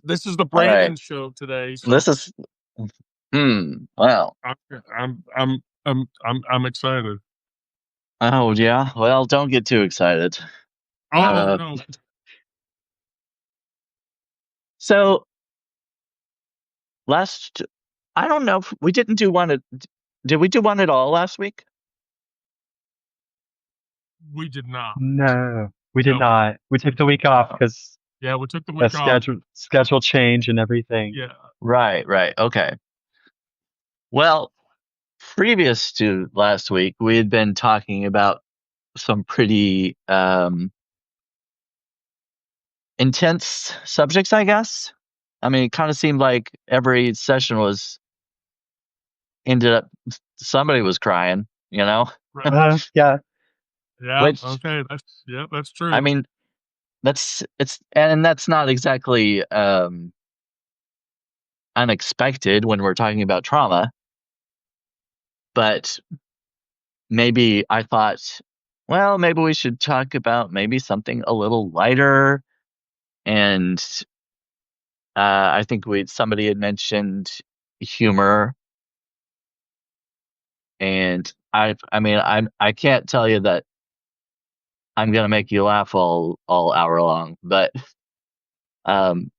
This is the All right. Brandon show today, so This is well. I'm excited. Oh yeah. Well, don't get too excited. Oh Uh no, so last I don't know if we didn't do one at did we do one at all last week? we did not. No, we did No, not. We took the week off Oh, because yeah, we took the the week off. schedule change and everything. Yeah, right. Okay. Well, previous to last week, we had been talking about some pretty intense subjects, I guess. I mean, it kind of seemed like every session was ended up somebody was crying, you know? right. Yeah, Yeah, Which okay, that's I true. mean, that's not exactly unexpected when we're talking about trauma, but maybe I thought, well, maybe we should talk about maybe something a little lighter. And I think somebody had mentioned humor, and I mean, I can't tell you that I'm gonna make you laugh all hour long, but um,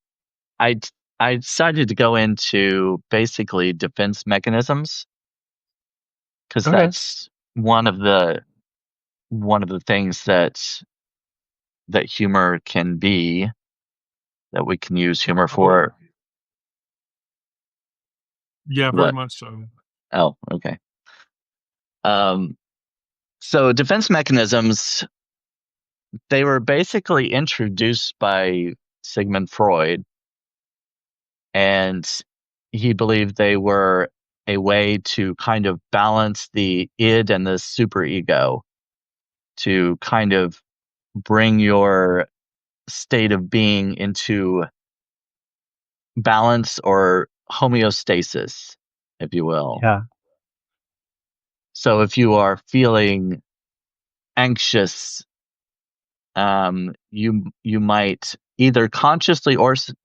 I I decided to go into basically defense mechanisms because okay. that's one of the things that humor can be, that we can use humor Oh, for. yeah, very What? much so. Oh, okay. Um, so defense mechanisms, they were basically introduced by Sigmund Freud, and he believed they were a way to kind of balance the id and the superego, to kind of bring your state of being into balance or homeostasis, if you will. Yeah, So if you are feeling anxious, you might either consciously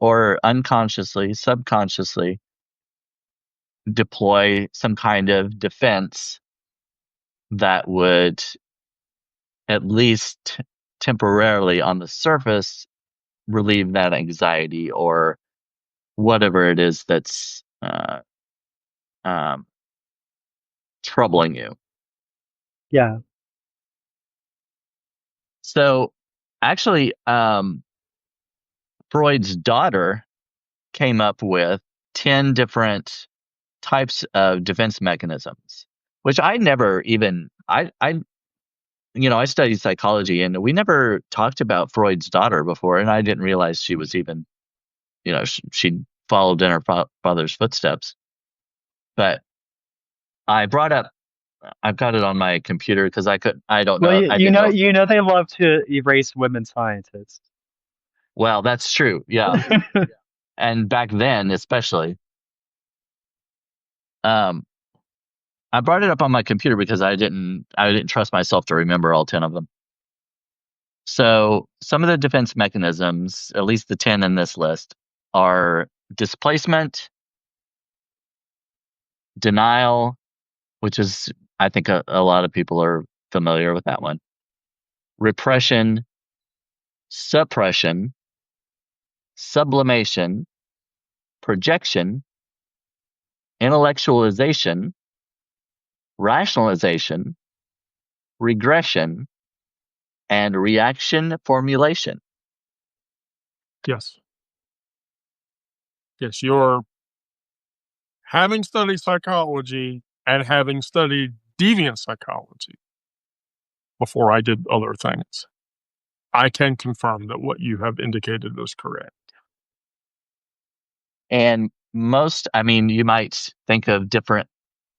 or unconsciously, subconsciously deploy some kind of defense that would at least temporarily on the surface relieve that anxiety or whatever it is that's um, troubling you. yeah. So actually, Freud's daughter came up with 10 different types of defense mechanisms, which I never even, I studied psychology and we never talked about Freud's daughter before. And I didn't realize she was even, she followed in her father's footsteps. But I brought up, I've got it on my computer because I don't Well, know. I didn't know. they love to erase women scientists. Well, that's true. Yeah. And back then, especially, um, I brought it up on my computer because I didn't trust myself to remember all 10 of them. So some of the defense mechanisms, at least the 10 in this list, are displacement, denial, which is, I think a lot of people are familiar with that one, repression, suppression, sublimation, projection, intellectualization, rationalization, regression, and reaction formulation. Yes, yes, you're having studied psychology and having studied deviant psychology before I did other things. I can confirm that what you have indicated is correct. And I mean, you might think of different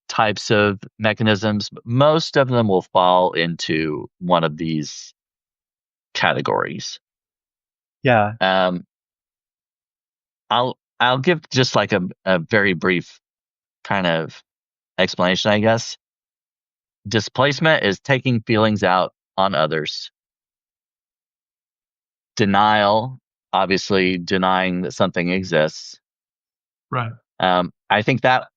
types of mechanisms, but most of them will fall into one of these categories. Yeah, Um, I'll give just like a very brief kind of explanation, I guess. Displacement is taking feelings out on others. Denial obviously denying that something exists. Right. I think that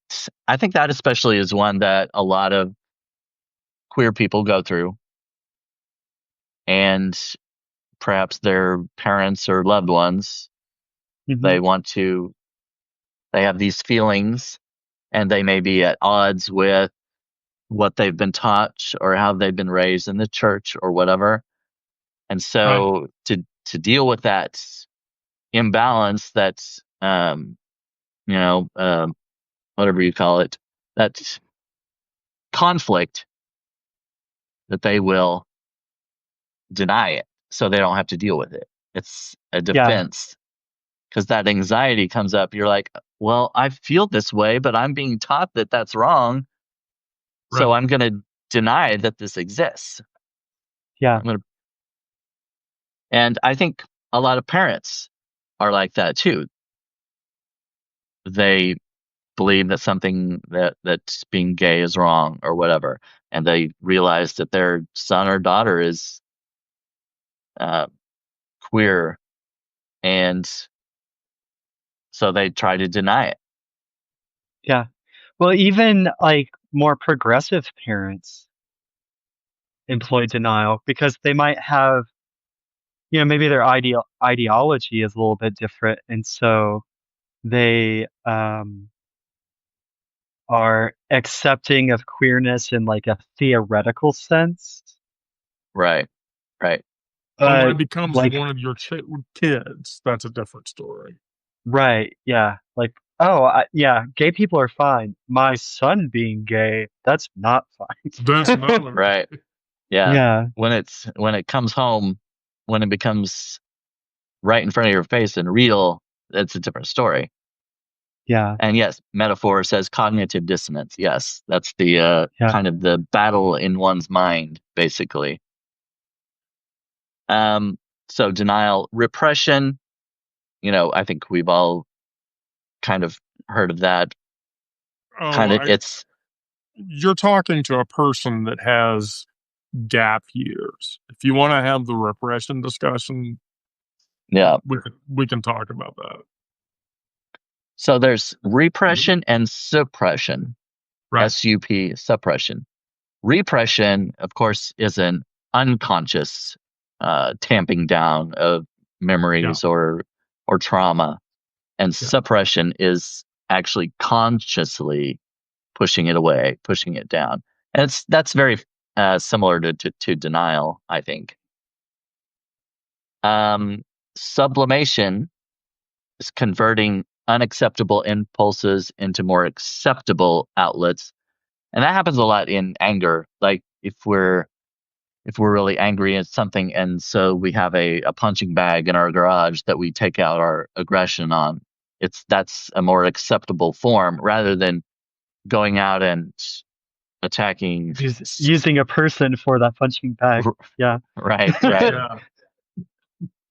especially is one that a lot of queer people go through, and perhaps their parents or loved ones, Mhm. they have these feelings, and they may be at odds with what they've been taught or how they've been raised in the church or whatever. And Right. so to deal with that imbalance, that's you know, whatever you call it, that conflict, that they will deny it so they don't have to deal with it. It's a Yeah. defense, because that anxiety comes up. You're like, well, I feel this way, but I'm being taught that that's wrong. So Right. I'm going to deny that this exists. Yeah. I'm going to, and I think a lot of parents are like that too. They believe that something that's being gay is wrong or whatever, and they realize that their son or daughter is uh, queer, and so they try to deny it. Yeah. Well, even like more progressive parents employ denial because they might have, maybe their ideology is a little bit different, and so they are accepting of queerness in like a theoretical sense, Right, right, But when but it becomes like one of your kids, that's a different story. right, yeah, like yeah, gay people are fine. My son being gay, that's not That's fine. not okay. right. Yeah. Yeah, When it comes home, when it becomes right in front of your face and real, that's a different story. yeah, And yes, metaphor says cognitive dissonance. Yes, that's the yeah, kind of the battle in one's mind, basically. Um, so denial, repression. I think we've all kind of heard of that. Oh, Kind of, it's you're talking to a person that has gap years. If you want to have the repression discussion, yeah. we can talk about that. So there's repression and suppression. Right. SUP, suppression. Repression, of course, is an unconscious tamping down of Yeah. memories or trauma, and Yeah. suppression is actually consciously pushing it away, pushing it down, and that's very similar to denial, I think. Um, Sublimation is converting unacceptable impulses into more acceptable outlets, and that happens a lot in anger. Like if we're really angry at something, and so we have a punching bag in our garage that we take out our aggression on, that's a more acceptable form rather than going out and attacking. using a person for that punching bag. Yeah. Right, right. Yeah.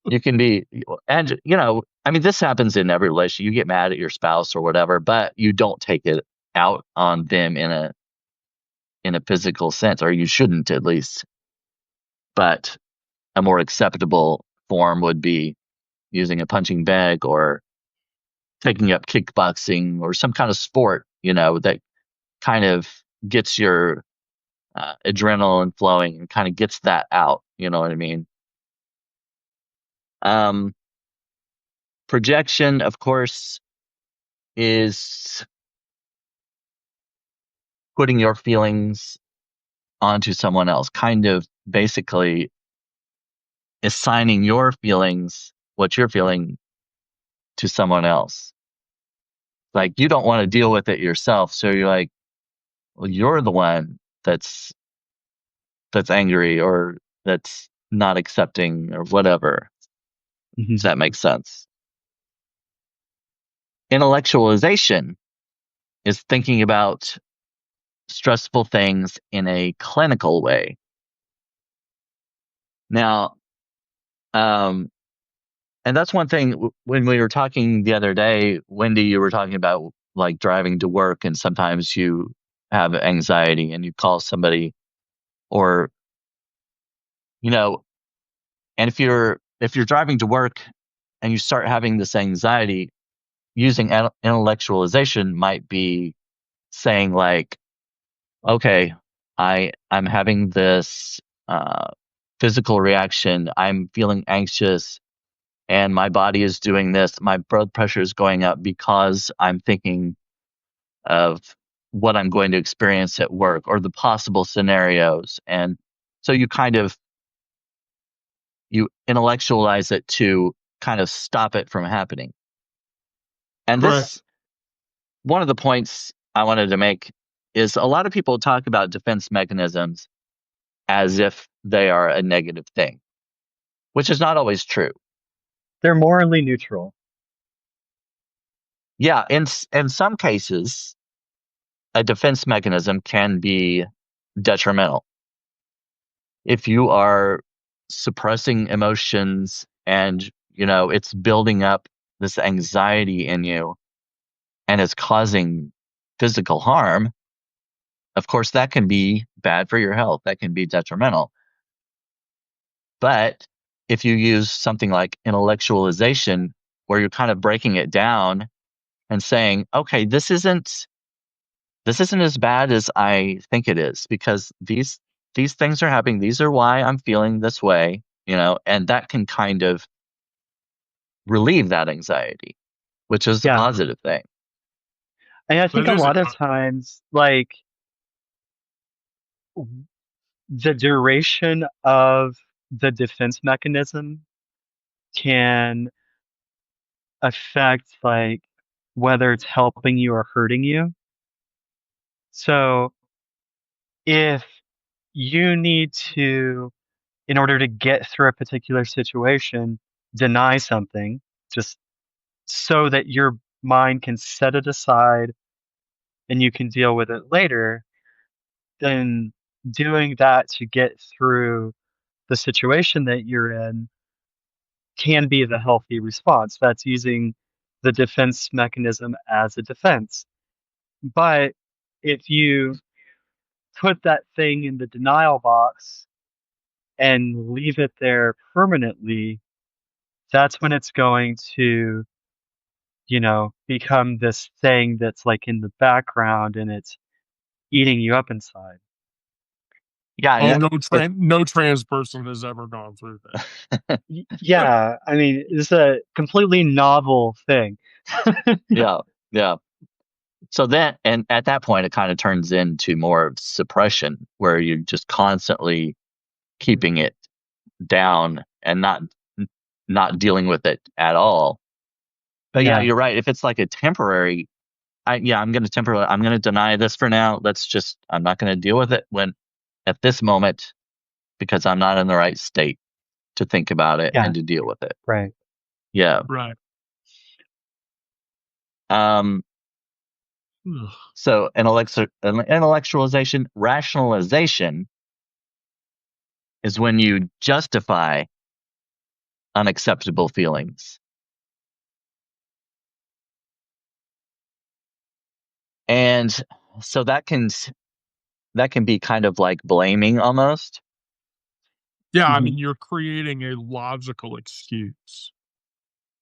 You can be, and I mean, this happens in every relationship. You get mad at your spouse or whatever, but you don't take it out on them in a physical sense, or you shouldn't, at least. But a more acceptable form would be using a punching bag or taking up kickboxing or some kind of sport, that kind of gets your adrenaline flowing and kind of gets that out. You know what I mean? Um, Projection, of course, is putting your feelings onto someone else, kind of basically assigning your feelings, what you're feeling, to someone else. Like you don't want to deal with it yourself, so you're like, well, you're the one that's angry or that's not accepting or whatever. Does Mhm. that make sense? Intellectualization is thinking about stressful things in a clinical way. Now, um, and that's one thing when we were talking the other day, Wendy, you were talking about like driving to work, and sometimes you have anxiety and you call somebody, or, you know, and if you're driving to work and you start having this anxiety, using intellectualization might be saying like, okay, I'm having this physical reaction. I'm feeling anxious and my body is doing this. My blood pressure is going up because I'm thinking of what I'm going to experience at work or the possible scenarios. And so you intellectualize it to kind of stop it from happening. And Correct. this, one of the points I wanted to make is a lot of people talk about defense mechanisms as if they are a negative thing, which is not always true. They're morally neutral. Yeah, in some cases, a defense mechanism can be detrimental. If you are suppressing emotions and, it's building up this anxiety in you and it's causing physical harm, of course, that can be bad for your health. That can be detrimental. But if you use something like intellectualization, where you're kind of breaking it down and saying, okay, this isn't as bad as I think it is, because these things are happening. These are why I'm feeling this way, and that can kind of relieve that anxiety, which is a Yeah. positive thing. And I think That a is a lot of times, like, the duration of the defense mechanism can affect, like, whether it's helping you or hurting you. So if you need to, in order to get through a particular situation, deny something just so that your mind can set it aside and you can deal with it later, then doing that to get through the situation that you're in can be the healthy response. That's using the defense mechanism as a defense. But if you put that thing in the denial box and leave it there permanently, that's when it's going to, become this thing that's like in the background and it's eating you up inside. Yeah, Oh, and no trans person has ever gone through that. Yeah, I mean, it's a completely novel thing. yeah, yeah. So then, and at that point, it kind of turns into more of suppression, where you're just constantly keeping it down and not dealing with it at all. But yeah, Yeah, you're right. If it's like a temporary, I'm going to deny this for now. I'm not going to deal with it at this moment, because I'm not in the right state to think about it yeah, and to deal with it. right. Yeah. Right. Um, Ugh. so intellectualization, rationalization is when you justify unacceptable feelings. And so that can be kind of like blaming almost. Yeah, I Mhm. mean, you're creating a logical excuse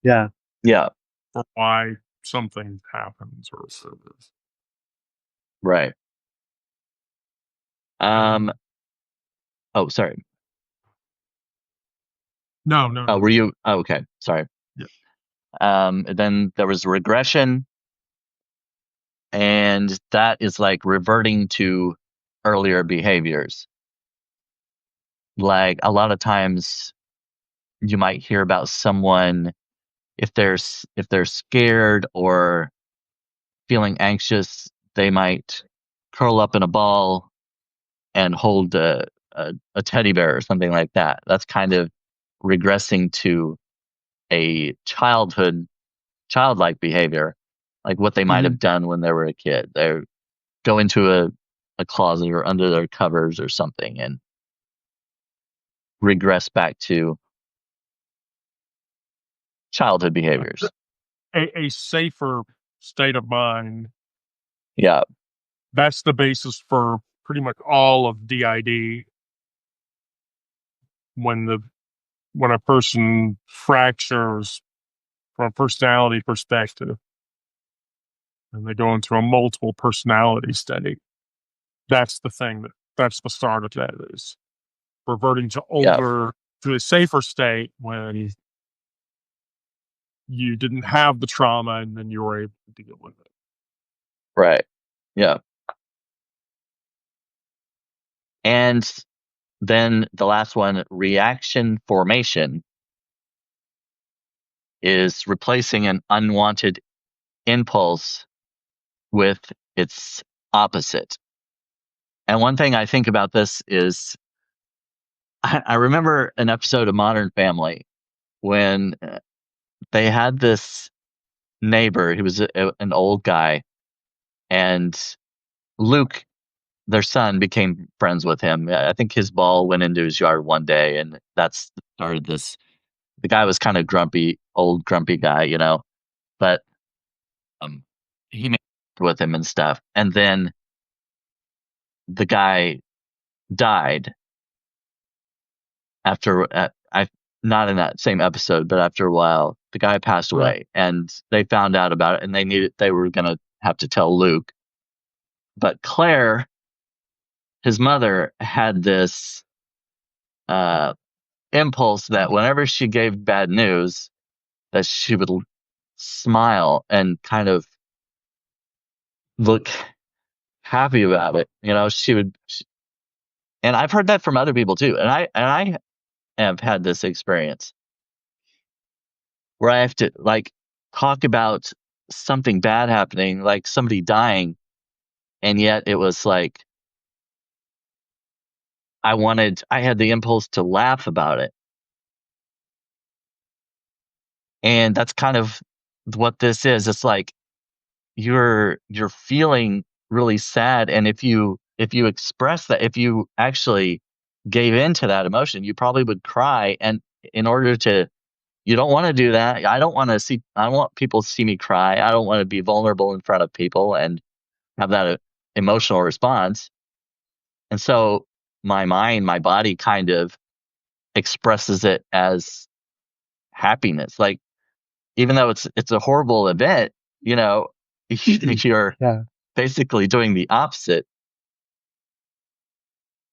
Yeah, Yeah, for why something happens or occurs. right. Um, Oh, sorry. no. Were you? Oh, okay. Sorry. Yeah. Then there was regression, and that is like reverting to earlier behaviors. Like a lot of times you might hear about someone, if they're scared or feeling anxious, they might curl up in a ball and hold a teddy bear or something like that. That's kind of regressing to a childlike behavior, like what they might mhm, have done when they were a kid. They go into a closet or under their covers or something and regress back to childhood behaviors. A safer state of mind. Yeah. That's the basis for pretty much all of DID. When a person fractures from a personality perspective, and they go into a multiple personality state. That's the thing that's the start of that, is reverting to a safer state when you didn't have the trauma and then you were able to deal with it. Right. Yeah. And then the last one, reaction formation, is replacing an unwanted impulse with its opposite. And one thing I think about this is I remember an episode of Modern Family when they had this neighbor. He was an old guy, and Luke, their son, became friends with him. I think his ball went into his yard one day, and that's started this. The guy was kind of grumpy, old grumpy guy, but he made with him and stuff. And then the guy died after I not in that same episode, but after a while, the guy passed away, and they found out about it, and they were gonna have to tell Luke. But Claire, his mother, had this impulse that whenever she gave bad news, that she would smile and kind of look happy about it. And I've heard that from other people too. And I have had this experience where I have to talk about something bad happening, like somebody dying, and yet it was like I had the impulse to laugh about it. And that's kind of what this is. It's like you're feeling really sad, and if you express that, if you actually gave into that emotion, you probably would cry. And in order to you don't want to do that. I don't want people to see me cry. I don't want to be vulnerable in front of people and have that emotional response. And so my body kind of expresses it as happiness. Like, even though it's a horrible event, you're basically doing the opposite.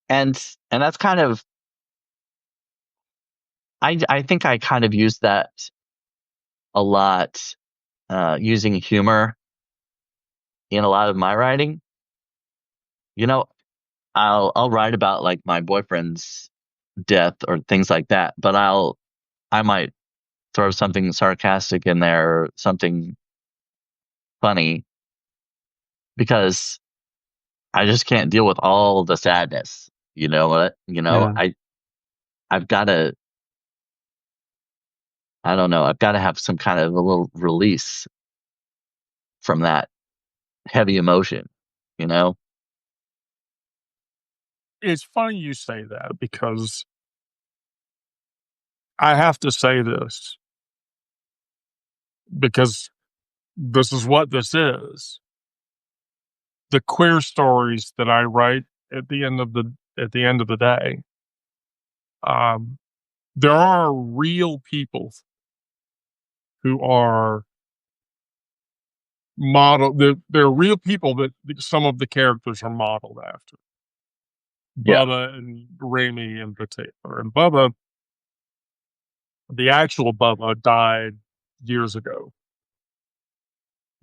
And that's kind of, I think I kind of use that a lot, using humor in a lot of my writing. I'll write about like my boyfriend's death or things like that, but I might throw something sarcastic in there or something funny, because I just can't deal with all the sadness. You know what? I've got to, I don't know, I've got to have some kind of a little release from that heavy emotion, you know? It's funny you say that, because I have to say this, because this is what this is. The queer stories that I write at the end of the day, there are real people who are modeled. They're real people that some of the characters are modeled after. Yeah. Bubba and Ramy in particular. And Bubba, the actual Bubba, died years ago.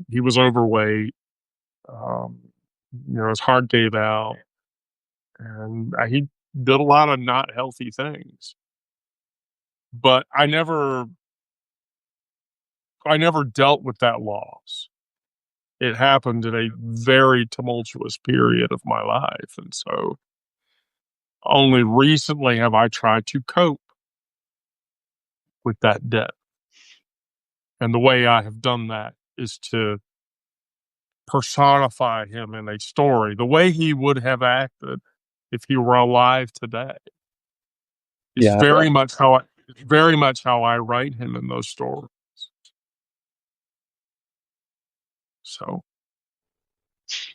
He was overweight. His heart gave out, and he did a lot of not healthy things. But I never dealt with that loss. It happened in a very tumultuous period of my life, and so only recently have I tried to cope with that death. And the way I have done that is to personify him in a story, the way he would have acted if he were alive today. It's very much how I write him in those stories. So,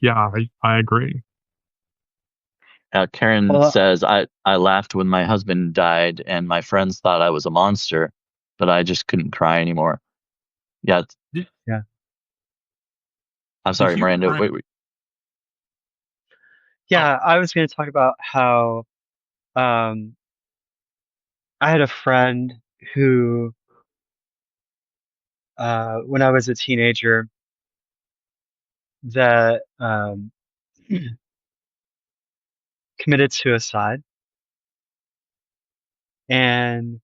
yeah, I agree. Karen says, I laughed when my husband died and my friends thought I was a monster, but I just couldn't cry anymore. Yeah. Yeah. I'm The sorry, human Miranda. brain. Wait. Yeah, I was going to talk about how um, I had a friend who, when I was a teenager, that committed suicide. And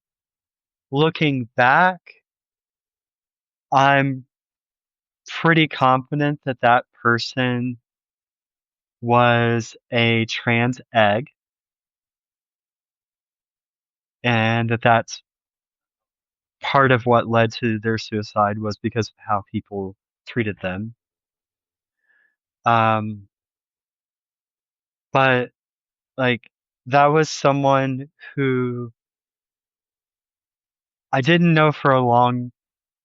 looking back, I'm pretty confident that that person was a trans egg, and that that's part of what led to their suicide was because of how people treated them. Um, but like that was someone who I didn't know for a long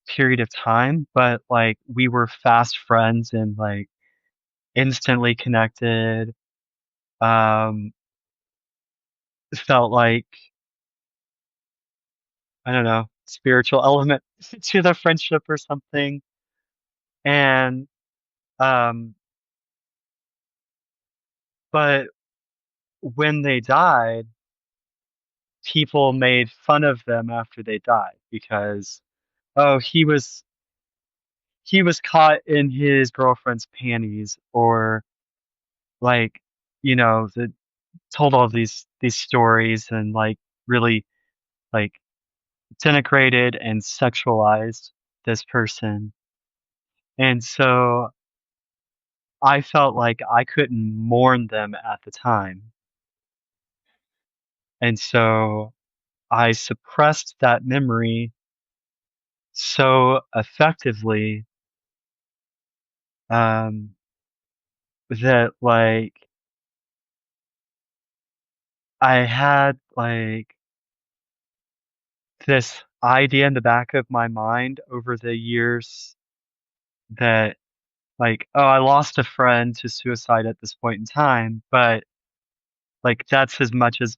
period of time, but like we were fast friends and like instantly connected. Um, felt like, I don't know, spiritual element to the friendship or something. And um, but when they died, people made fun of them after they died because, oh, he was caught in his girlfriend's panties, or like, the told all these stories and like really like denigrated and sexualized this person. And so I felt like I couldn't mourn them at the time. And so I suppressed that memory so effectively, um, that like I had like this idea in the back of my mind over the years that like, oh, I lost a friend to suicide at this point in time, but like that's as much as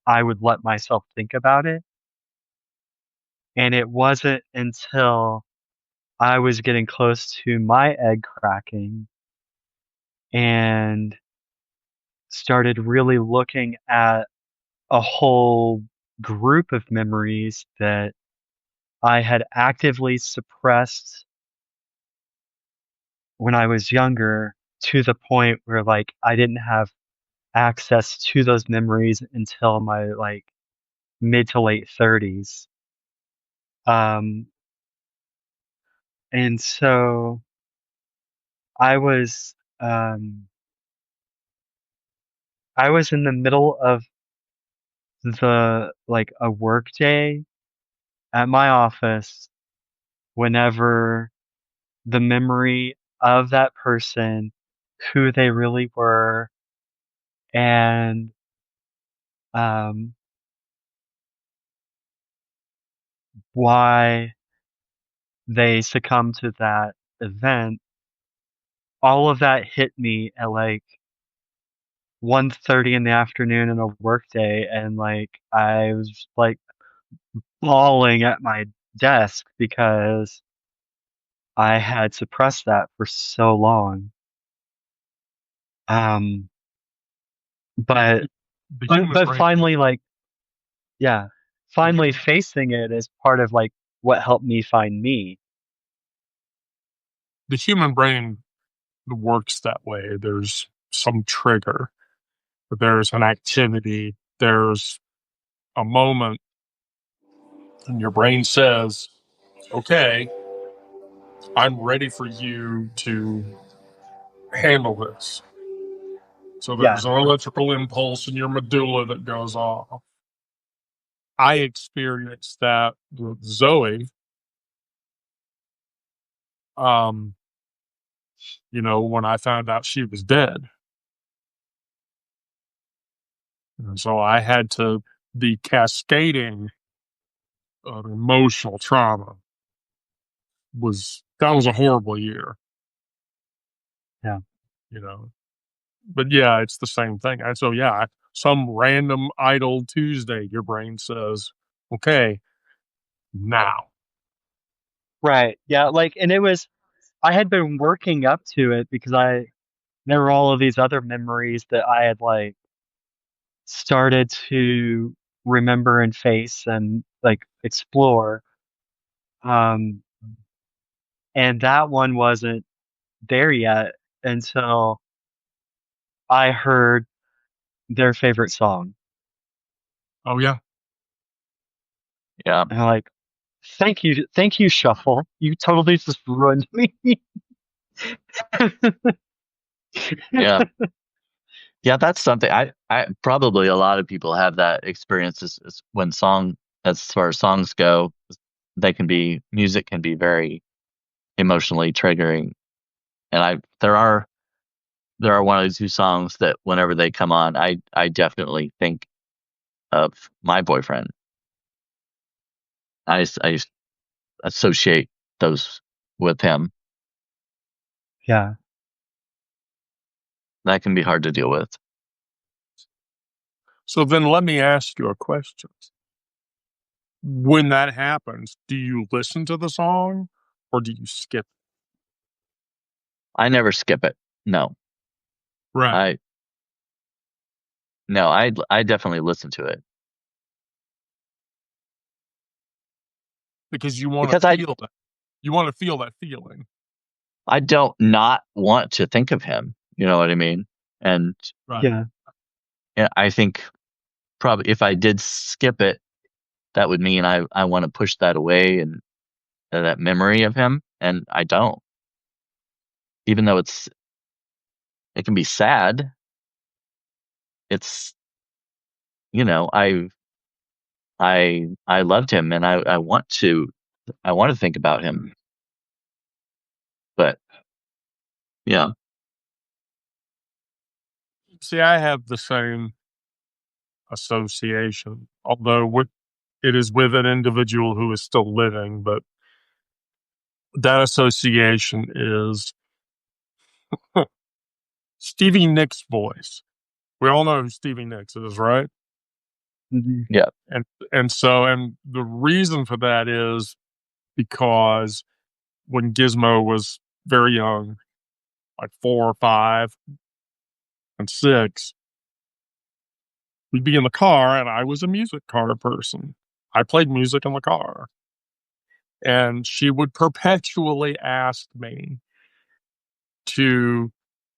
I would let myself think about it. And it wasn't until I was getting close to my egg cracking and started really looking at a whole group of memories that I had actively suppressed when I was younger, to the point where like I didn't have access to those memories until my like mid to late 30s. Um, and so I was um, I was in the middle of the like a work day at my office whenever the memory of that person, who they really were, and um, why they succumbed to that event, all of that hit me at like 1:30 in the afternoon in a work day, and like I was like bawling at my desk because I had suppressed that for so long. Um, but The but human but brain. finally, like, yeah, finally facing it is part of like what helped me find me. The human brain works that way. There's some trigger, there's an activity, there's a moment, and your brain says, okay, I'm ready for you to handle this. So Yeah, there's an electrical impulse in your medulla that goes off. I experienced that with Zoe, um, when I found out she was dead. And so I had to, the cascading of emotional trauma that was a horrible year, yeah, you know. But yeah, it's the same thing. And so yeah, some random idle Tuesday, your brain says, okay, now Right. Yeah. Like, and I had been working up to it because there were all of these other memories that I had like started to remember and face and like explore. Um, and that one wasn't there yet until I heard their favorite song. Oh yeah. Yeah. And I'm like, thank you, Shuffle. You totally just ruined me. Yeah. Yeah, that's something I probably a lot of people have that experience is when as far as songs go, music can be very emotionally triggering. And there are one or two songs that whenever they come on, I definitely think of my boyfriend. I associate those with him. Yeah. That can be hard to deal with. So then let me ask you a question. When that happens, do you listen to the song or do you skip? I never skip it. No. Right. I no, I definitely listen to it. Because you want Because to feel that. You want to feel that feeling. I don't not want to think of him. You know what I mean? And Right. Yeah. yeah, I think probably if I did skip it, that would mean I want to push that away and that memory of him, and I don't. Even though it can be sad, it's you know I loved him and I want to think about him, but yeah, See, I have the same association, although it is with an individual who is still living, but that association is Stevie Nicks' voice. We all know who Stevie Nicks is, right? Mhm. yeah, And and the reason for that is because when Gizmo was very young, like 4 or 5 and 6, we'd be in the car, and I was a music car person. I played music in the car, and she would perpetually ask me to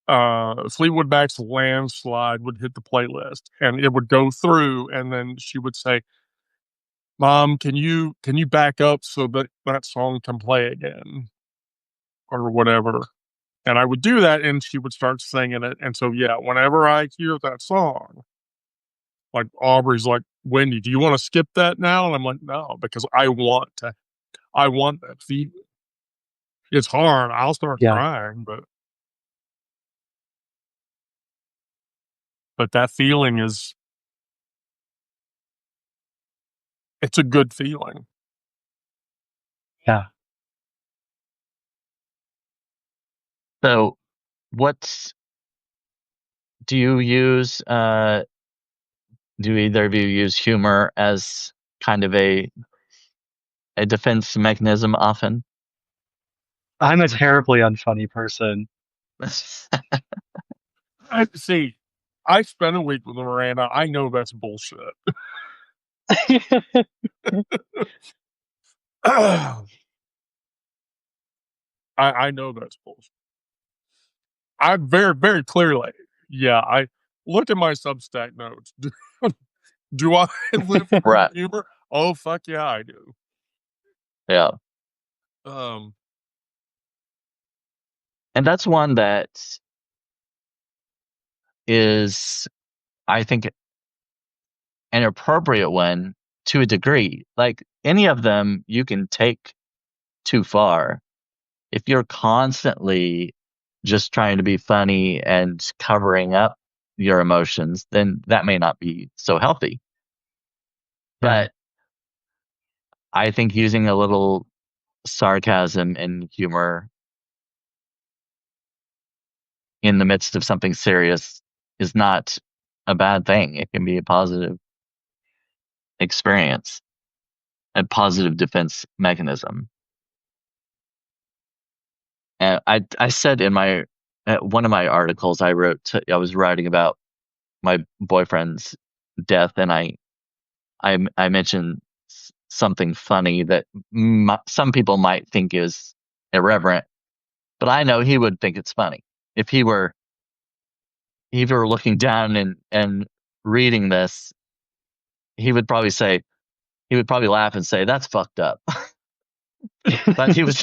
Fleetwood Mac's Landslide would hit the playlist, and it would go through, and then she would say, "Mom, can you back up so that that song can play again?" Or whatever. And I would do that, and she would start singing it, and so, yeah, whenever I hear that song, like, Aubrey's like, "Wendy, do you wanna skip that now?" And I'm like, "No," because I want that feeling. It's hard, I'll start Yeah. crying, but that feeling is it's a good feeling. Yeah. so what's do you use do either of you use humor as kind of a defense mechanism often? I'm a terribly unfunny person. I see, I spent a week with Miranda, I know that's bullshit. I know that's bullshit. I very, very clearly, yeah, I look at my Substack notes. Do I live for Right. humor? Oh, fuck yeah, I do. Yeah. Um, And that's one that is, I think, an appropriate one to a degree. Like any of them you can take too far. If you're constantly just trying to be funny and covering up your emotions, then that may not be so healthy. Yeah. But I think using a little sarcasm and humor in the midst of something serious is not a bad thing. It can be a positive experience, a positive defense mechanism. I said in my one of my articles I wrote, I was writing about my boyfriend's death, and I mentioned something funny that some people might think is irreverent, but I know he would think it's funny if he were looking down and reading this. He would probably laugh and say, "That's fucked up," but he would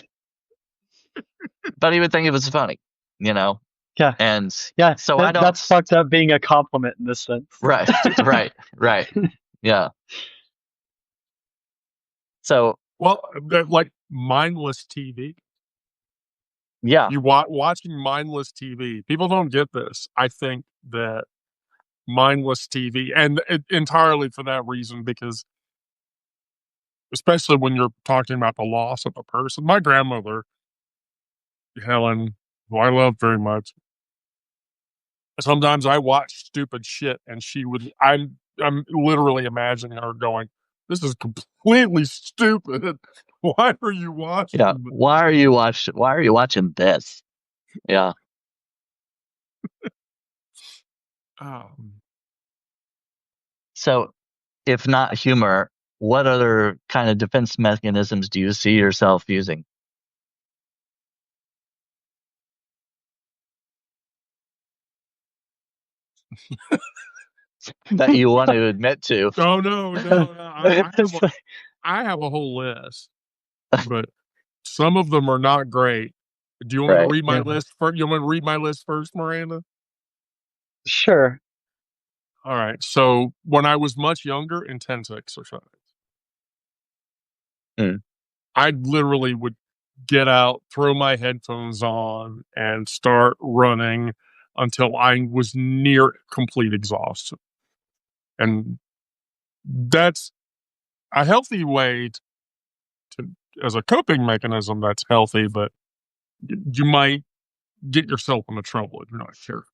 think it was funny, you know. Yeah. And Yeah. so I don't. That's fucked up being a compliment in this sense. Right. Yeah. So, Well, like mindless TV. yeah, You watching mindless TV. People don't get this. I think that mindless TV, and entirely for that reason, because especially when you're talking about the loss of a person. My grandmother, Helen, who I love very much, sometimes I watch stupid shit, and she would. I'm literally imagining her going, "This is completely stupid. Why are you watching yeah. this?" Why are you watching this? Yeah. Um, So, if not humor, what other kind of defense mechanisms do you see yourself using that you want to admit to? no. I have a whole list, but some of them are not great. Do you want me to Right. read my Yeah. list first? You want me to read my list first, Miranda? Sure. All right. So when I was much younger, intense exercise. Mm, I literally would get out, throw my headphones on, and start running until I was near complete exhaustion. And that's a healthy way to, as a coping mechanism, that's healthy, but you might get yourself into trouble if you're not sure.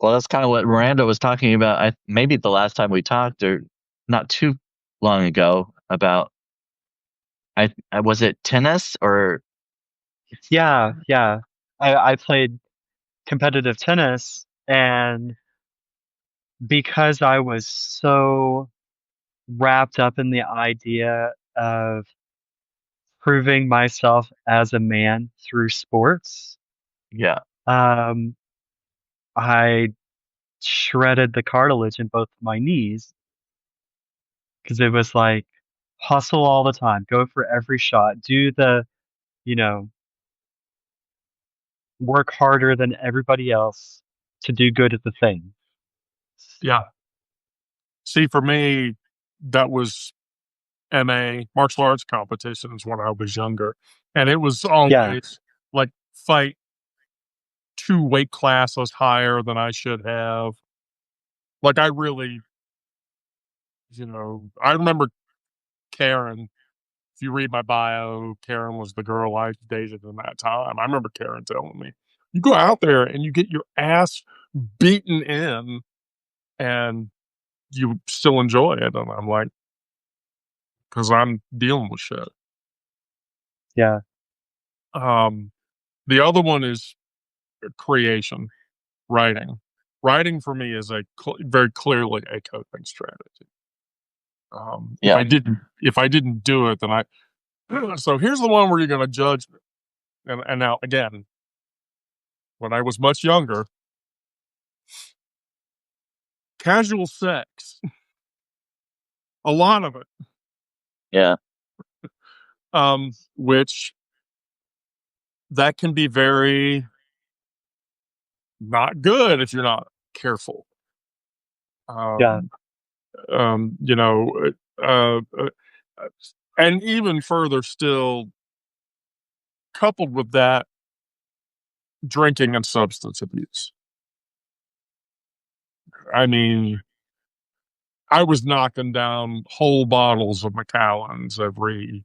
Well, that's kind of what Miranda was talking about. Maybe the last time we talked, or not too long ago, about I was it tennis or Yeah. Yeah. I played competitive tennis, and because I was so wrapped up in the idea of proving myself as a man through sports, yeah, um, I shredded the cartilage in both my knees because it was like hustle all the time, go for every shot, do the, you know, work harder than everybody else to do good at the thing. Yeah. See, for me, that was MA, martial arts competitions when I was younger. And it was Yeah. always like fight 2 weight classes higher than I should have. Like, I really, I remember Karen. If you read my bio, Karen was the girl I dated in that time. I remember Karen telling me, "You go out there and you get your ass beaten in, and you still enjoy it." And I'm like, "'Cause I'm dealing with shit." Yeah. Um, the other one is creation, writing. Writing for me is very clearly a coping strategy. If yeah, I didn't do it, then I so here's the one where you're gonna judge me. And now again, when I was much younger, casual sex, a lot of it, yeah, which that can be very not good if you're not careful. Yeah. Um, you know, uh, uh, and even further still, coupled with that, drinking and substance abuse. I mean, I was knocking down whole bottles of Macallans every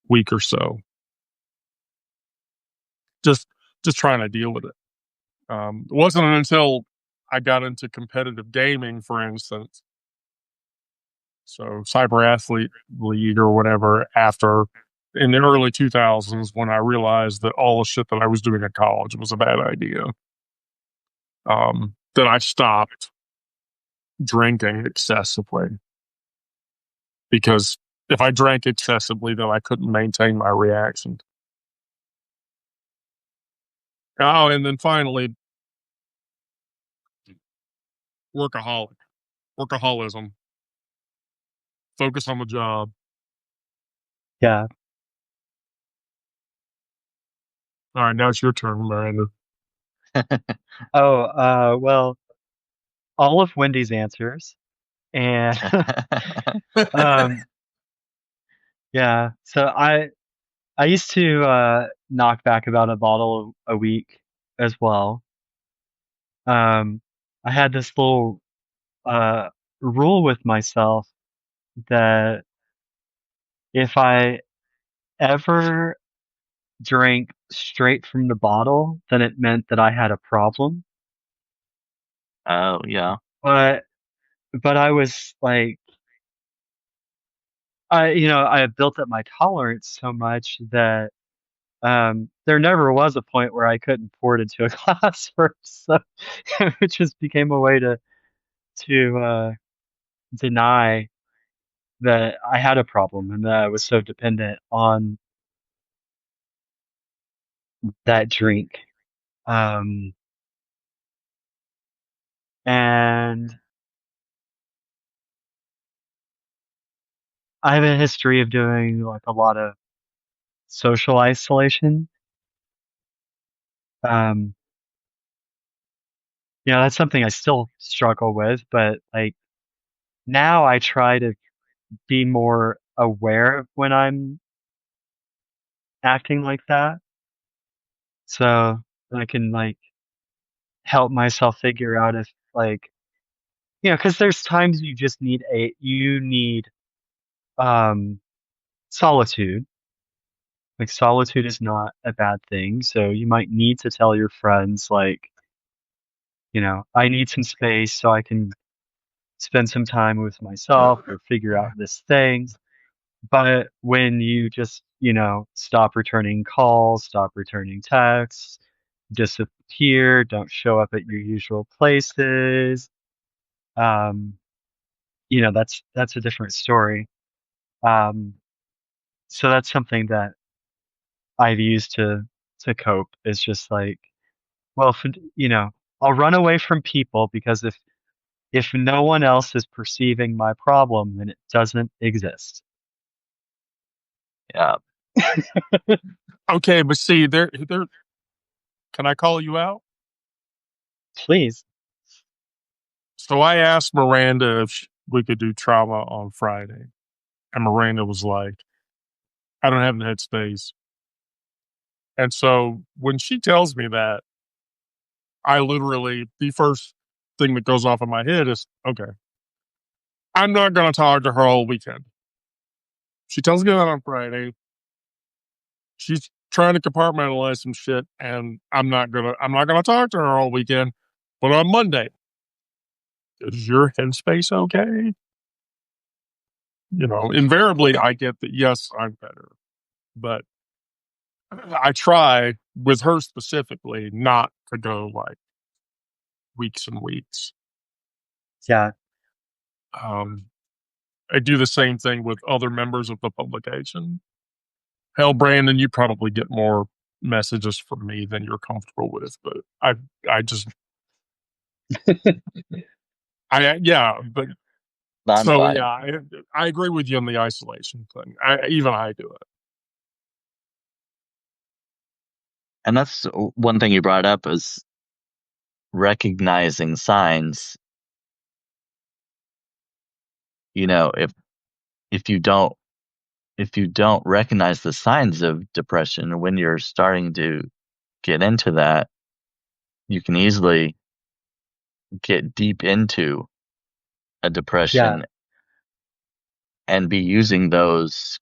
week or so, just just trying to deal with it. It wasn't until I got into competitive gaming, for instance, so Cyber Athlete League or whatever, after in the early 2000s when I realized that all the shit that I was doing at college was a bad idea. Then I stopped drinking excessively because if I drank excessively, then I couldn't maintain my reaction. Oh, and then finally, workaholism, focus on the job. Yeah. All right, now it's your turn, Miranda. Oh, well, all of Wendy's answers. And um yeah, so I used to knock back about a bottle a week as well. Um I had this little uh rule with myself that if I ever drank straight from the bottle, then it meant that I had a problem. Oh, yeah. But I was like I had built up my tolerance so much that there never was a point where I couldn't pour it into a glass first. So it just became a way to deny that I had a problem and that I was so dependent on that drink. Um, and I have a history of doing like a lot of social isolation. Um, that's something I still struggle with, but like now I try to be more aware of when I'm acting like that. So I can like help myself figure out if like, because there's times you need um solitude. Like solitude is not a bad thing. So you might need to tell your friends like, I need some space so I can spend some time with myself or figure out this thing. But when you just, stop returning calls, stop returning texts, disappear, don't show up at your usual places, um, that's a different story. Um, so that's something that I've used to cope. Is just like, well, I'll run away from people because if no one else is perceiving my problem, then it doesn't exist. Yeah. Okay, but see, there. Can I call you out? Please. So I asked Miranda if we could do trauma on Friday, and Miranda was like, "I don't have the headspace." And so when she tells me that, the first thing that goes off in my head is, okay, I'm not going to talk to her all weekend. She tells me that on Friday. She's trying to compartmentalize some shit, and I'm not gonna talk to her all weekend. But on Monday, is your headspace okay? Invariably I get that yes, I'm better. But I try with her specifically not to go like weeks and weeks. Yeah. Um, I do the same thing with other members of the publication. Hell, Brandon, you probably get more messages from me than you're comfortable with, but I just, yeah, but I'm so fine. yeah, I agree with you on the isolation thing. I do it. And that's one thing you brought up is recognizing signs. If if you don't if you don't recognize the signs of depression when you're starting to get into that, you can easily get deep into a Yeah. depression and be using those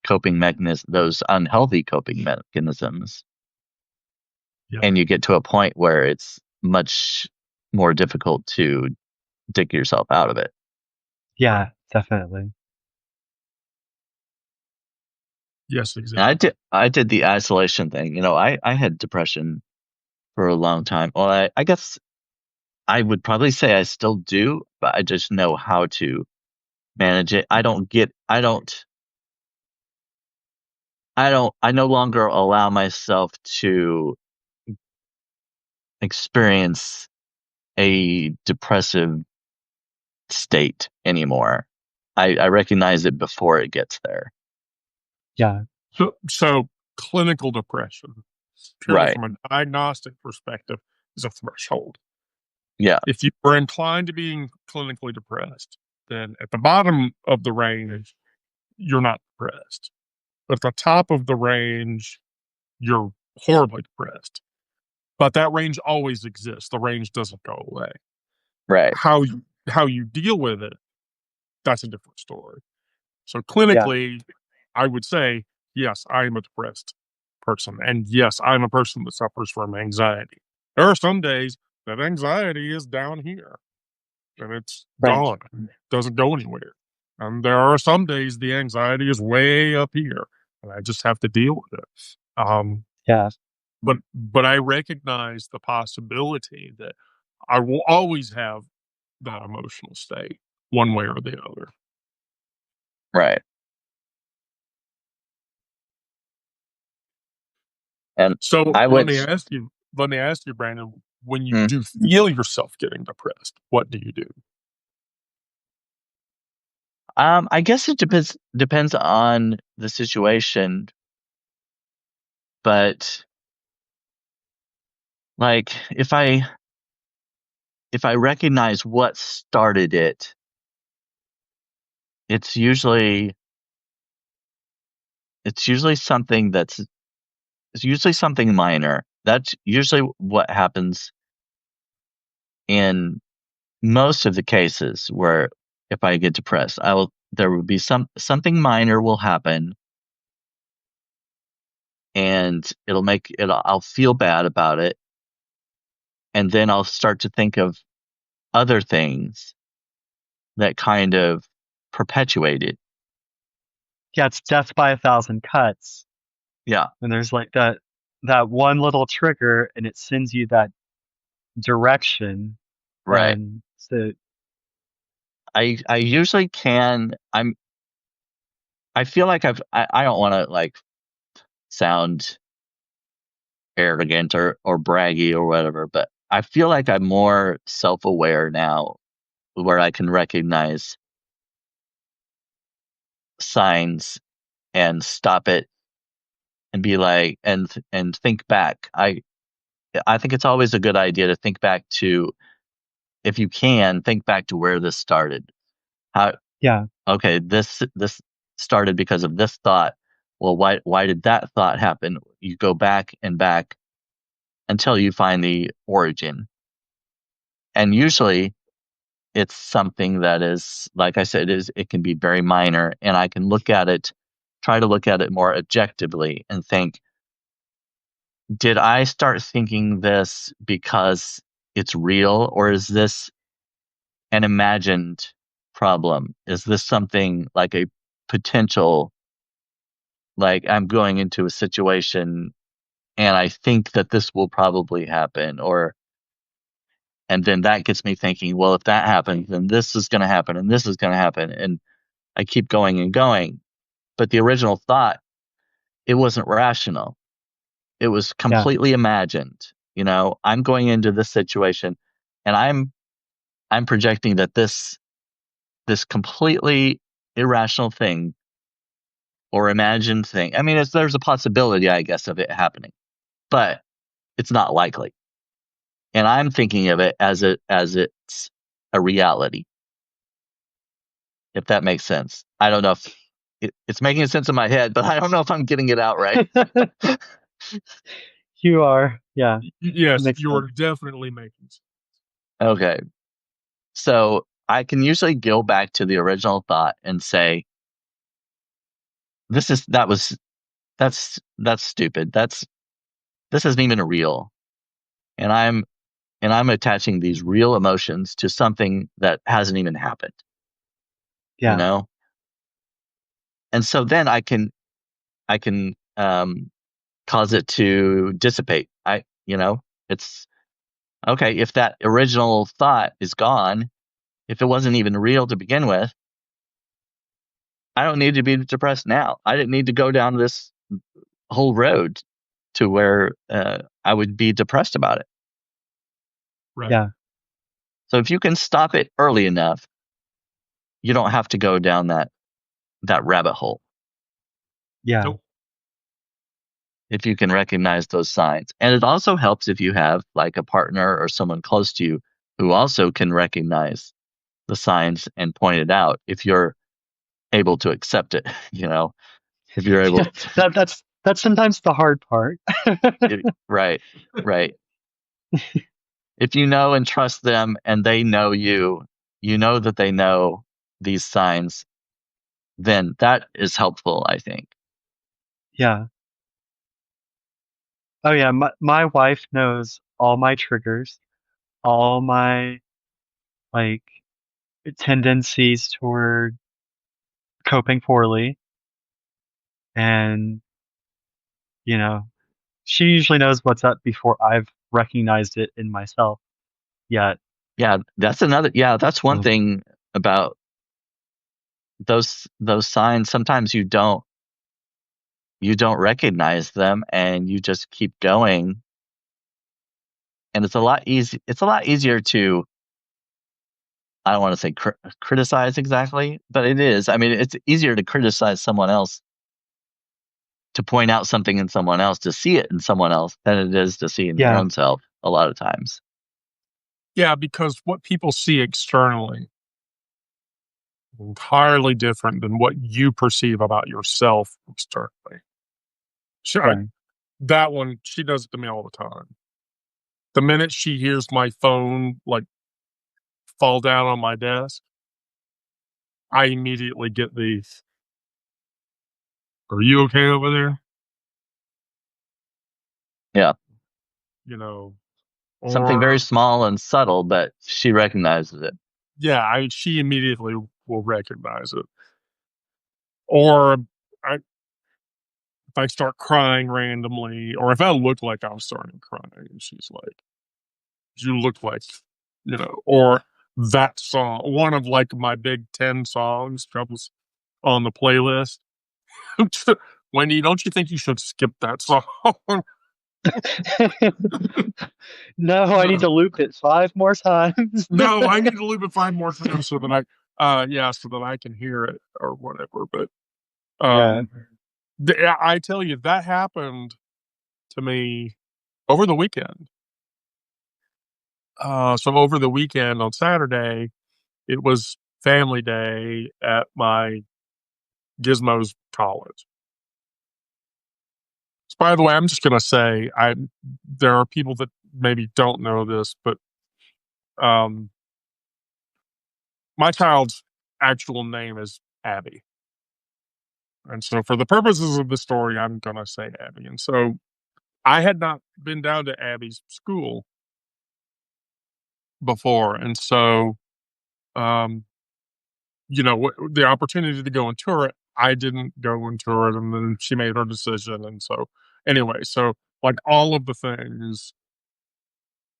unhealthy coping mechanisms. Yeah. And you get to a point where it's much more difficult to dig yourself out of it. Yeah, definitely. Yes, And exactly. I did the isolation thing. You know, I had depression for a long time. Well, I guess I would probably say I still do, but I just know how to manage it. I no longer allow myself to experience a depressive state anymore. I recognize it before it gets there. Yeah. So clinical depression, purely Right. from a diagnostic perspective, is a threshold. Yeah. If you are inclined to being clinically depressed, then at the bottom of the range, you're not depressed. But at the top of the range, you're horribly depressed. But that range always exists. The range doesn't go away. Right. How you deal with it, that's a different story. So Yeah. clinically, I would say, yes, I am a depressed person. And yes, I'm a person that suffers from anxiety. There are some days that anxiety is down here and it's Right. gone, doesn't go anywhere. And there are some days the anxiety is way up here and I just have to deal with it. Yeah. But I recognize the possibility that I will always have that emotional state one way or the other. Right. And So I would. let me ask you, Brandon, when you Mm, do feel yourself getting depressed, what do you do? I guess it depends on the situation, but like if I recognize what started it, it's usually it's usually something that's it's usually something minor. That's usually what happens in most of the cases where if I get depressed, there will be something minor will happen and I'll feel bad about it. And then I'll start to think of other things that kind of perpetuate it. Yeah. It's death by 1,000 cuts. Yeah, And there's like that one little trigger and it sends you that direction. right. And so I usually can. I feel like I don't want to like sound arrogant or braggy or whatever, but I feel like I'm more self-aware now where I can recognize signs and stop it and be like and think back. I think it's always a good idea to think back to, if you can, think back to where this started. How yeah. Okay, this started because of this thought. Well, why did that thought happen? You go back and back until you find the origin. And usually it's something that is, like I said, it can be very minor, and I can try to look at it more objectively and think, did I start thinking this because it's real, or is this an imagined problem? Is this something like a potential, like I'm going into a situation and I think that this will probably happen, and then that gets me thinking, well, if that happens, then this is going to happen and this is going to happen. And I keep going and going. But the original thought, it wasn't rational. It was Yeah. completely imagined. You know, I'm going into this situation and I'm projecting that this completely irrational thing or imagined thing. I mean, there's a possibility, I guess, of it happening, but it's not likely. And I'm thinking of it as it's a reality, if that makes sense. I don't know if it's making sense in my head, but I don't know if I'm getting it out right. You are. Yeah. It Yes, makes sense. you're definitely making sense. Okay. So I can usually go back to the original thought and say, this is that was that's stupid. This isn't even real. And I'm attaching these real emotions to something that hasn't even happened, you Yeah. know? And so then I can cause it to dissipate. It's okay if that original thought is gone, if it wasn't even real to begin with. I don't need to be depressed now. I didn't need to go down this whole road to where I would be depressed about it. Right. Yeah. So if you can stop it early enough, you don't have to go down that rabbit hole. Yeah. Nope. If you can recognize those signs. And it also helps if you have like a partner or someone close to you who also can recognize the signs and point it out if you're able to accept it, if you're able to, That's sometimes the hard part. right. If you know and trust them and they know you, that they know these signs, then that is helpful, I think. Yeah. Oh yeah, my wife knows all my triggers, all my like tendencies toward coping poorly, and you know, she usually knows what's up before I've recognized it in myself yet. Yeah, that's one Um, thing about those signs. Sometimes you don't recognize them and you just keep going, and it's a lot easier to, I don't want to say criticize exactly, but it is. I mean, it's easier to criticize someone else, to point out something in someone else, to see it in someone else, than it is to see in your yeah, own self a lot of times. Yeah, because what people see externally is entirely different than what you perceive about yourself externally. Sure, right. that one, she does it to me all the time. The minute she hears my phone like fall down on my desk, I immediately get these. Are you okay over there? Yeah. You know, Something very or small and subtle, but she recognizes it. yeah, she immediately will recognize it. Or I, if I start crying randomly, or if I look like I'm starting to cry, and she's like, "You look like," or that song, one of like my big 10 songs comes on the playlist. Wendy, don't you think you should skip that song? No, I need to loop it 5 more times. No, I need to loop it 5 more times so that so that I can hear it or whatever. But Yeah. um, I tell you, that happened to me over the weekend. So over the weekend on Saturday, it was family day at my Gizmos college. So by the way, I'm just gonna say there are people that maybe don't know this, but um, my child's actual name is Abby. And so for the purposes of the story, I'm gonna say Abby. And so I had not been down to Abby's school before. And so um, the opportunity to go and tour it, I didn't go and tour it, and then she made her decision. And so anyway, so like all of the things,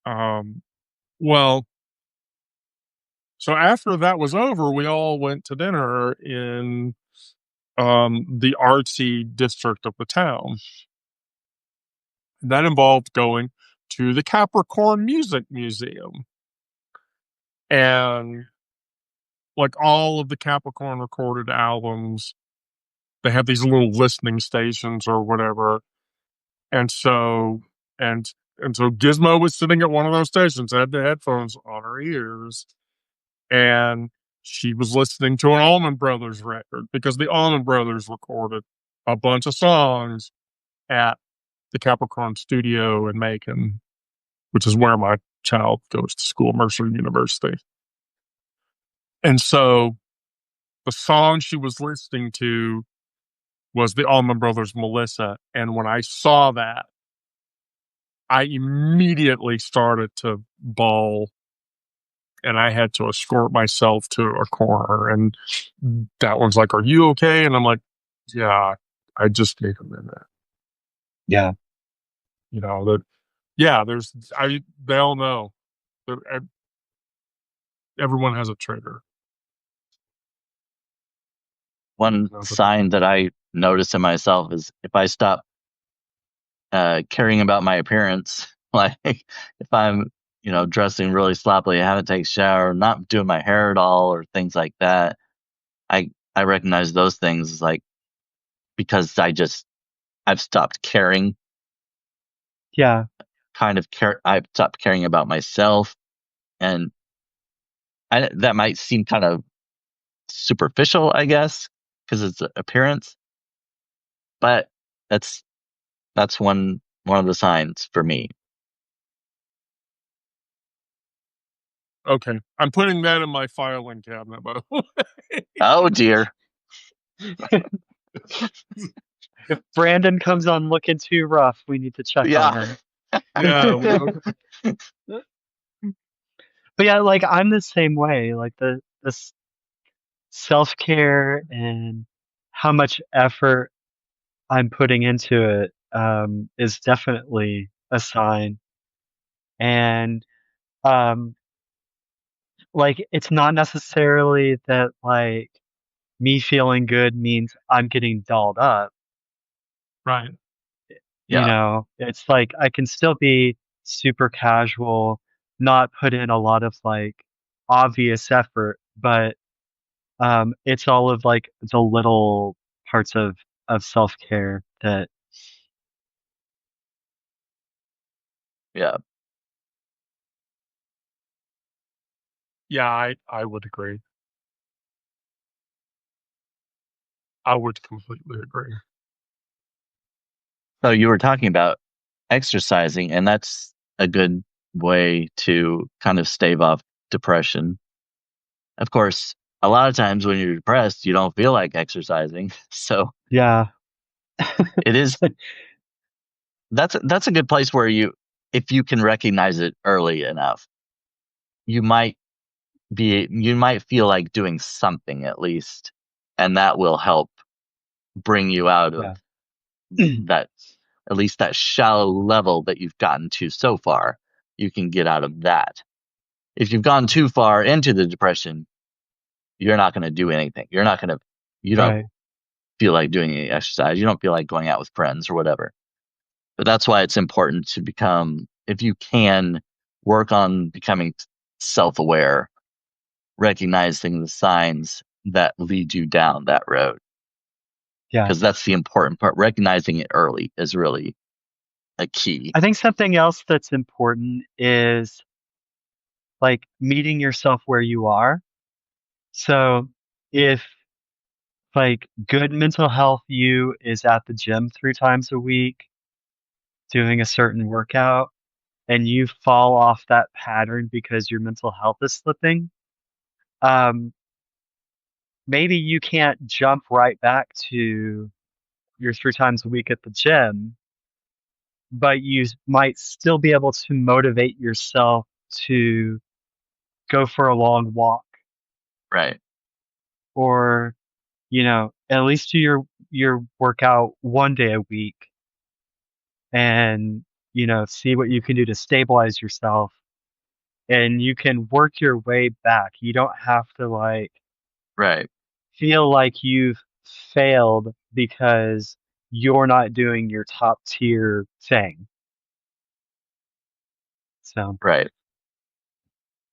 um, well, so after that was over, we all went to dinner in the artsy district of the town. That involved going to the Capricorn Music Museum. And like all of the Capricorn recorded albums, they have these little listening stations or whatever. And so and and so Gizmo was sitting at one of those stations, had the headphones on her ears, and she was listening to an Allman Brothers record because the Allman Brothers recorded a bunch of songs at the Capricorn studio in Macon, which is where my child goes to school, Mercer University. And so the song she was listening to was the Allman Brothers' Melissa. And when I saw that, I immediately started to bawl, and I had to escort myself to a corner. And that one's like, "Are you okay?" And I'm like, "Yeah, I just need a minute. Yeah. You know, that, yeah, they all know that everyone has a trigger. One sign that I notice in myself is if I stop caring about my appearance, like if I'm, dressing really sloppily, I haven't taken a shower, not doing my hair at all, or things like that, I recognize those things as like, because I've stopped caring, Yeah. I've stopped caring about myself, and that might seem kind of superficial, I guess, because it's appearance, but that's one of the signs for me. Okay, I'm putting that in my filing cabinet, by the way. Oh dear. If Brandon comes on looking too rough, we need to check on him. Yeah. Okay. But yeah, like I'm the same way. Like the self-care and how much effort I'm putting into it is definitely a sign. And um, like it's not necessarily that like me feeling good means I'm getting dolled up. Right. Yeah. It's like I can still be super casual, not put in a lot of like obvious effort, but it's all of like the little parts of self-care that Yeah. Yeah, I would agree. I would completely agree. So you were talking about exercising, and that's a good way to kind of stave off depression. Of course, a lot of times when you're depressed, you don't feel like exercising. So yeah. it is that's a good place where if you can recognize it early enough, you might feel like doing something at least, and that will help bring you out of Yeah. that, at least that shallow level that you've gotten to so far. You can get out of that. If you've gone too far into the depression, you're not going to do anything. You don't Right. feel like doing any exercise. You don't feel like going out with friends or whatever. But that's why it's important to if you can, work on becoming self-aware, recognizing the signs that lead you down that road. Yeah. Because that's the important part. Recognizing it early is really a key. I think something else that's important is like meeting yourself where you are. So if like good mental health you is at the gym 3 times a week doing a certain workout and you fall off that pattern because your mental health is slipping, um, maybe you can't jump right back to your 3 times a week at the gym, but you might still be able to motivate yourself to go for a long walk Right. or, at least do your workout 1 day a week and, see what you can do to stabilize yourself and you can work your way back. You don't have to like Right. feel like you've failed because you're not doing your top tier thing. So, Right.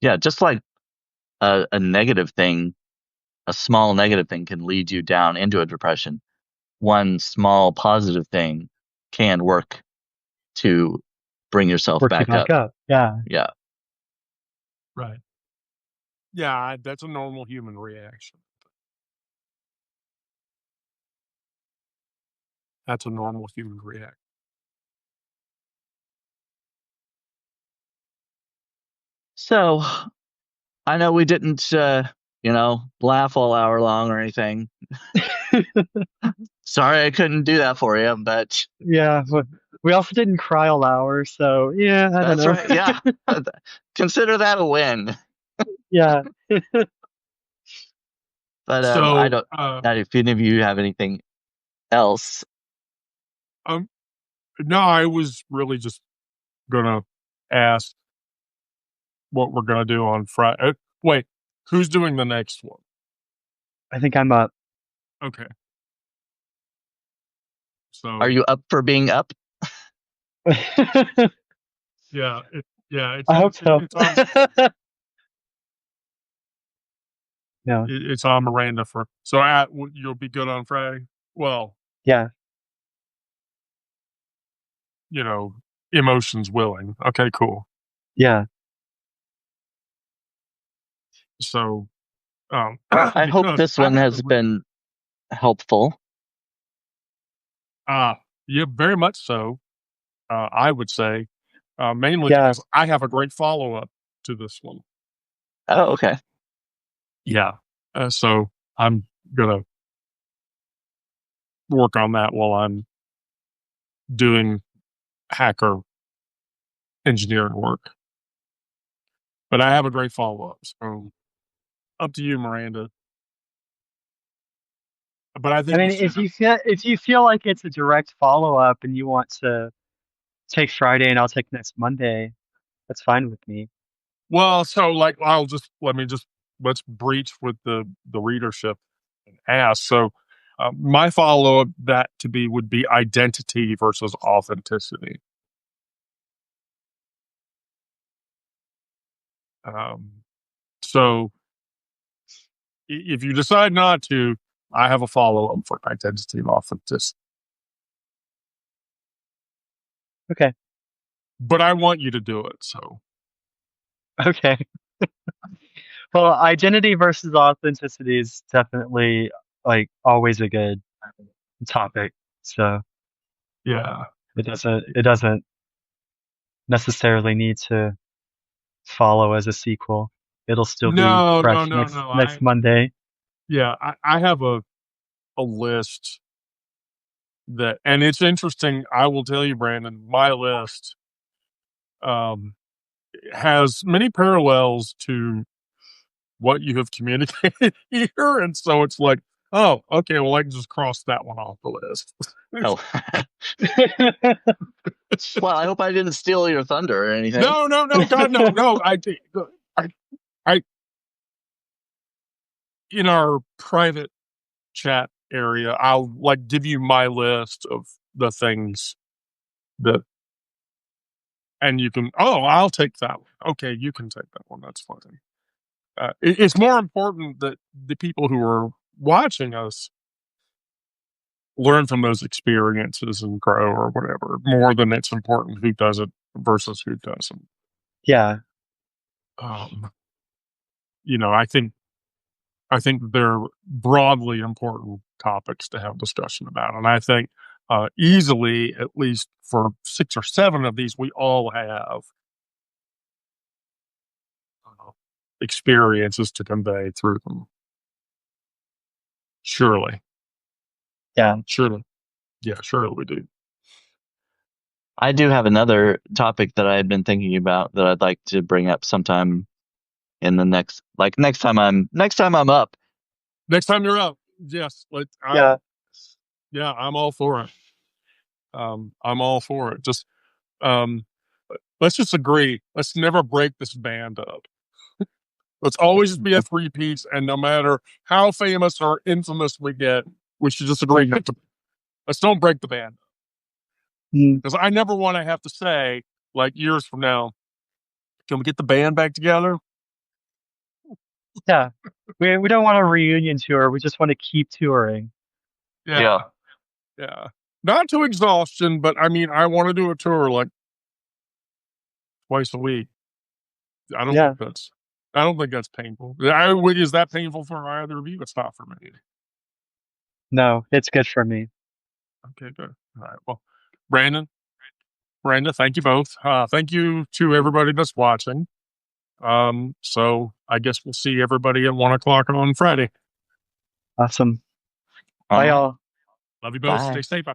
Yeah. Just like a negative thing, a small negative thing can lead you down into a depression. One small positive thing can work to bring yourself work you back back up. up. Yeah. Yeah. Right. Yeah, that's a normal human reaction. That's a normal human reaction. So I know we didn't, laugh all hour long or anything. Sorry I couldn't do that for you, but Yeah. But we also didn't cry all hour. So, yeah, I don't that's know. right. Yeah. Consider that a win. Yeah. But I So, don't, not if any of you have anything else. No, I was really just gonna ask what we're gonna do on Friday. Wait, who's doing the next one? I think I'm up. Okay, so Are you up for being up? I yeah, hope so. No. it's on Miranda for. So you'll be good on Friday. Well, Yeah. Emotions willing. Okay, cool. Yeah. So, Well, I hope because this one has been helpful. yeah, very much so. I would say, mainly Yeah. because I have a great follow up to this one. Oh, okay. Yeah. So I'm gonna work on that while I'm doing hacker engineering work. But I have a great follow up. So up to you, Miranda. But I I think mean, if you feel like it's a direct follow up and you want to take Friday and I'll take next Monday, that's fine with me. well, so like let's breach with the readership and ask. So my follow up that to be would be identity versus authenticity. Um, so if you decide not to, I have a follow up for identity and authenticity. Okay. But I want you to do it. So Okay. Well, identity versus authenticity is definitely like always a good topic. So yeah, it doesn't necessarily need to follow as a sequel. It'll still be no, no, fresh no, next no. next Monday. I have a list that, and it's interesting. I will tell you, Brandon, my list um, has many parallels to what you have communicated here, and so it's like, oh, okay, well, I can just cross that one off the list. Oh. Well, I hope I didn't steal your thunder or anything. No, God, no. I, in our private chat area, I'll like give you my list of the things that, and you can. Oh, I'll take that one. Okay, you can take that one. That's fine. It's more important that the people who are watching us learn from those experiences and grow or whatever, more than it's important who does it versus who doesn't. Yeah. Um, I think they're broadly important topics to have discussion about, and I think easily, at least for 6 or 7 of these, we all have uh, experiences to convey through them. Surely, Yeah. surely, yeah, surely we do. I do have another topic that I had been thinking about that I'd like to bring up sometime in the next time I'm up. Next time you're up, yes, Yeah. yeah, I'm all for it. I'm all for it. Just um, let's just agree. Let's never break this band up. Let's always be a three-piece, and no matter how famous or infamous we get, we should just agree not to. Let's don't break the band Mm, because I never want to have to say, like years from now, can we get the band back together? yeah. We don't want a reunion tour. We just want to keep touring. Yeah, not to exhaustion, but I mean, I want to do a tour like twice a week. I don't Yeah. think that's. I don't think that's painful. Is that painful for either of you? It's not for me. No, it's good for me. Okay, good. All right. Well, Brandon, Brenda, thank you both. Thank you to everybody that's watching. So I guess we'll see everybody at 1 o'clock on Friday. Awesome. All Bye, right. y'all. Love you both. Bye. Stay safe.